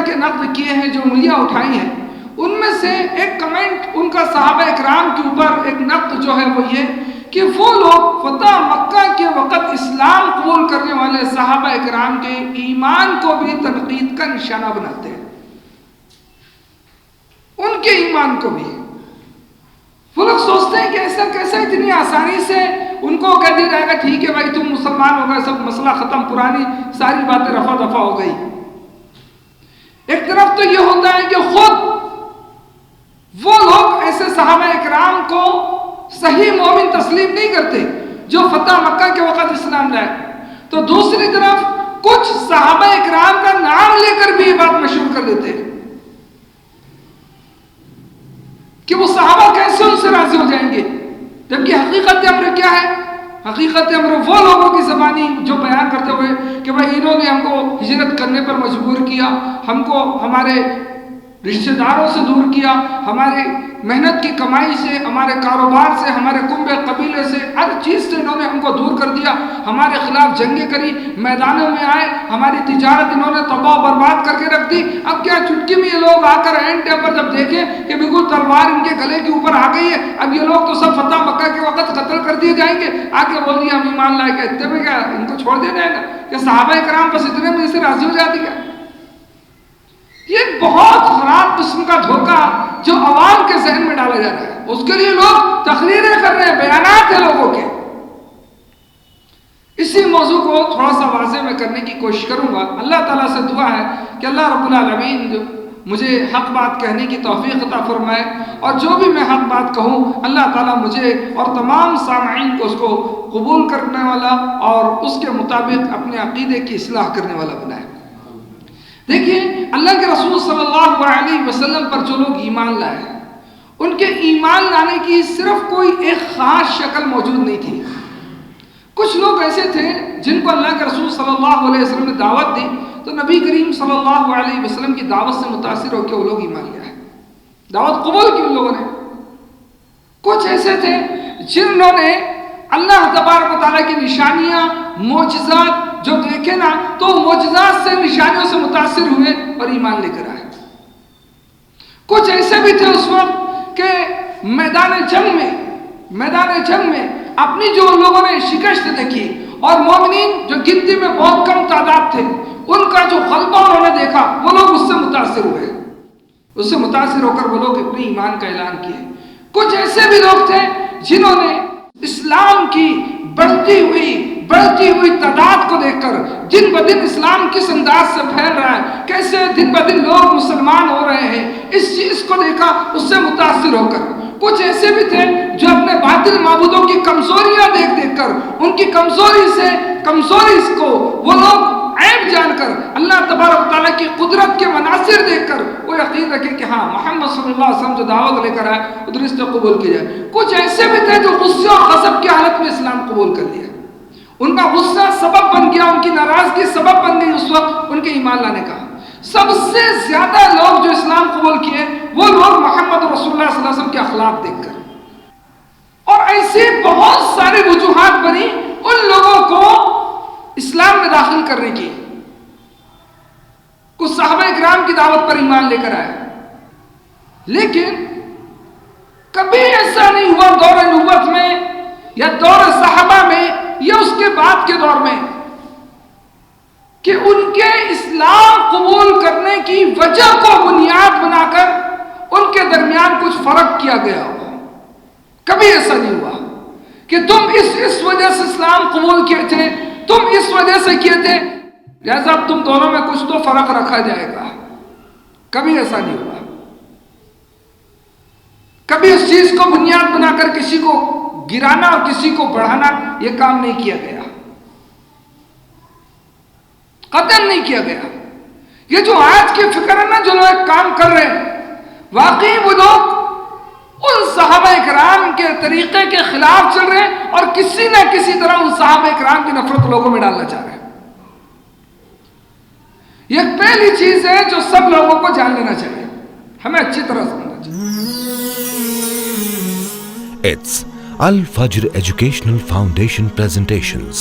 کے نقد کیے ہیں، جو انگلیاں اٹھائی ہیں، ان میں سے ایک کمنٹ ان کا صحابہ اکرام کے اوپر ایک نقد جو ہے وہ یہ کہ وہ لوگ فتح مکہ کے وقت اسلام قبول کرنے والے صحابہ اکرام کے ایمان کو بھی تنقید کا نشانہ بناتے ہیں، ان کے ایمان کو بھی۔ وہ لوگ سوچتے ہیں کہ ایسا کیسے اتنی آسانی سے ان کو کہہ دیا جائے گا ٹھیک ہے بھائی تم مسلمان ہو گئے، سب مسئلہ ختم، پرانی ساری باتیں رفع دفع ہو گئی۔ ایک طرف تو یہ ہوتا ہے کہ خود وہ لوگ ایسے صحابہ اکرام کو صحیح مومن تسلیم نہیں کرتے جو فتح مکہ کے وقت اسلام لائے، تو دوسری طرف کچھ صحابہ اکرام کا نام لے کر بھی یہ بات مشہور کر دیتے ہیں کہ وہ صحابہ کیسے ان سے راضی ہو جائیں گے، جبکہ حقیقت امر کیا ہے؟ حقیقت امر وہ لوگوں کی زبانی جو بیان کرتے ہوئے کہ بھائی انہوں نے ہم کو ہجرت کرنے پر مجبور کیا، ہم کو ہمارے رشتہ داروں سے دور کیا، ہمارے محنت کی کمائی سے، ہمارے کاروبار سے، ہمارے کنبے قبیلے سے، ہر چیز سے انہوں نے ہم کو دور کر دیا، ہمارے خلاف جنگیں کری، میدانوں میں آئے، ہماری تجارت انہوں نے تباہ و برباد کر کے رکھ دی۔ اب کیا چٹکی میں یہ لوگ آ کر اینڈ ٹائم پر جب دیکھیں کہ بالکل تلوار ان کے گلے کے اوپر آ گئی ہے، اب یہ لوگ تو سب فتح مکہ کے وقت قتل کر دیے جائیں گے، آگے بول دیا ہم ایمان لائے گا، اتنے میں کیا ان کو چھوڑ دیا جائے گا؟ کہ صحابہ کرام بس اتنے میں سے راضی ہو جاتی ہے؟ یہ بہت خراب قسم کا دھوکہ جو عوام کے ذہن میں ڈالا جا رہا ہے، اس کے لیے لوگ تقریریں کر رہے ہیں، بیانات ہیں لوگوں کے۔ اسی موضوع کو تھوڑا سا واضح میں کرنے کی کوشش کروں گا۔ اللہ تعالیٰ سے دعا ہے کہ اللہ رب العالمین جو مجھے حق بات کہنے کی توفیق عطا فرمائے، اور جو بھی میں حق بات کہوں اللہ تعالیٰ مجھے اور تمام سامعین کو اس کو قبول کرنے والا اور اس کے مطابق اپنے عقیدے کی اصلاح کرنے والا بنائے۔ دیکھیے اللہ کے رسول صلی اللہ علیہ وسلم پر جو لوگ ایمان لائے، ان کے ایمان لانے کی صرف کوئی ایک خاص شکل موجود نہیں تھی۔ کچھ لوگ ایسے تھے جن کو اللہ کے رسول صلی اللہ علیہ وسلم نے دعوت دی تو نبی کریم صلی اللہ علیہ وسلم کی دعوت سے متاثر ہو کے وہ لوگ ایمان لے آئے، دعوت قبول کی ان لوگوں نے۔ کچھ ایسے تھے جنہوں نے اللہ تبارک و تعالیٰ کی نشانیاں، معجزات جو دیکھے نا تو معجزات سے، نشانیوں سے متاثر ہوئے اور ایمان لے کر آئے۔ کچھ ایسے بھی تھے اس وقت کہ میدان جنگ میں اپنی جو لوگوں نے شکست دیکھی اور مومنین جو گنتی میں بہت کم تعداد تھے ان کا جو غلبہ انہوں نے دیکھا، وہ لوگ اس سے متاثر ہوئے، اس سے متاثر ہو کر وہ لوگ اپنے ایمان کا اعلان کیے۔ کچھ ایسے بھی لوگ تھے جنہوں نے اسلام کی بڑھتی ہوئی تعداد کو دیکھ کر، دن بدن اسلام کس انداز سے پھیل رہا ہے، کیسے دن بدن لوگ مسلمان ہو رہے ہیں، اس چیز کو دیکھا، اس سے متاثر ہو کر۔ کچھ ایسے بھی تھے جو اپنے باطل معبودوں کی کمزوریاں دیکھ کر، ان کی کمزوری کو وہ لوگ عیب جان کر، اللہ تبارک تعالیٰ کی قدرت کے مناظر دیکھ کر وہ یقین رکھے کہ ہاں محمد صلی اللہ علیہ وسلم جو دعوت لے کر آئے وہ درست قبول کی جائے۔ کچھ ایسے بھی تھے جو غصے اور غضب کی حالت میں اسلام قبول کر لیا، ان کا غصہ سبب بن گیا، ان کی ناراضگی سبب بن گئی اس وقت ان کے ایمان لانے کا۔ سب سے زیادہ لوگ جو اسلام قبول کیے وہ لوگ محمد رسول اللہ صلی اللہ علیہ وسلم کے اخلاق دیکھ کر، اور ایسی بہت ساری وجوہات بنی ان لوگوں کو اسلام میں داخل کرنے کی۔ کچھ صحابہ اکرام کی دعوت پر ایمان لے کر آئے، لیکن کبھی ایسا نہیں ہوا دور نبوت میں یا دور صحابہ میں یا اس کے بعد کے دور میں کہ ان کے اسلام قبول کرنے کی وجہ کو بنیاد بنا کر ان کے درمیان کچھ فرق کیا گیا ہو۔ کبھی ایسا نہیں ہوا کہ تم اس وجہ سے اسلام قبول کیے تھے، تم اس وجہ سے کیے تھے، لہذا اب تم دونوں میں کچھ تو فرق رکھا جائے گا۔ کبھی ایسا نہیں ہوا۔ کبھی اس چیز کو بنیاد بنا کر کسی کو گرانا اور کسی کو بڑھانا یہ کام نہیں کیا گیا، قتل نہیں کیا گیا۔ یہ جو آج کی فکر ہے نا، جو لوگ کام کر رہے ہیں، واقعی وہ لوگ ان صحابہ اکرام کے طریقے کے خلاف چل رہے ہیں اور کسی نہ کسی طرح ان صحابہ اکرام کی نفرت لوگوں میں ڈالنا چاہ رہے ہیں۔ یہ پہلی چیز ہے جو سب لوگوں کو جان لینا چاہیے، ہمیں اچھی طرح سمجھنا چاہیے۔ It's Al Fajr Educational Foundation presentations.